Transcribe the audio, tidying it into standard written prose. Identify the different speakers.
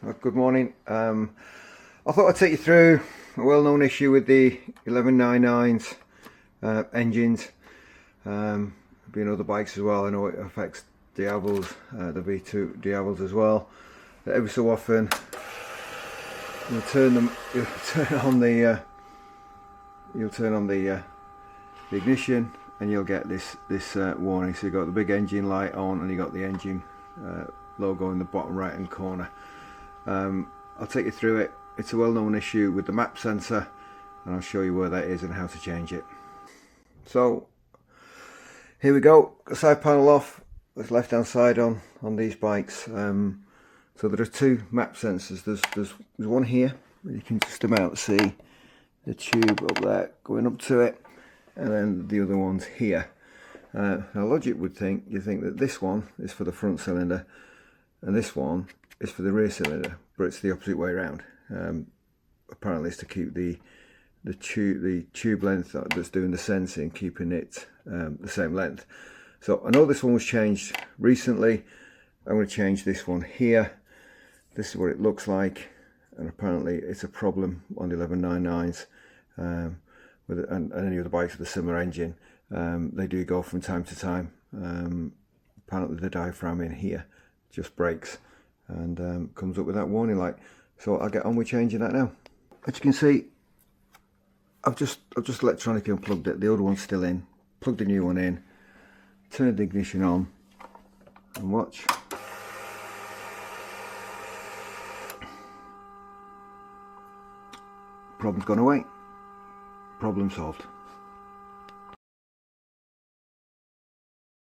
Speaker 1: Good morning. I thought I'd take you through a well-known issue with the 1199s engines. Being other bikes as well, I know it affects Diavels, the V2 Diavels as well. Every so often, you'll turn on the ignition, and you'll get this warning. So you've got the big engine light on, and you got the engine logo in the bottom right hand corner. I'll take you through it. It's a well-known issue with the map sensor, and I'll show you where that is and how to change it. So here we go. The side panel off. There's left hand side on these bikes. So there are two map sensors. There's one here. You can just about see the tube up there going up to it, and then the other one's here. Now logic would think you think that this one is for the front cylinder and this one is for the rear cylinder, but it's the opposite way around. Apparently it's to keep the tube length that's doing the sensing, keeping it the same length. So I know this one was changed recently. I'm going to change this one here. This is what it looks like, and apparently it's a problem on the 1199s and any other bikes with a similar engine. They do go from time to time. Apparently the diaphragm in here just breaks and comes up with that warning light. So I'll get on with changing that now. As you can see, I've just electronically unplugged it. The old one's still in. Plugged the new one in. Turned the ignition on and watch. Problem's gone away. Problem solved.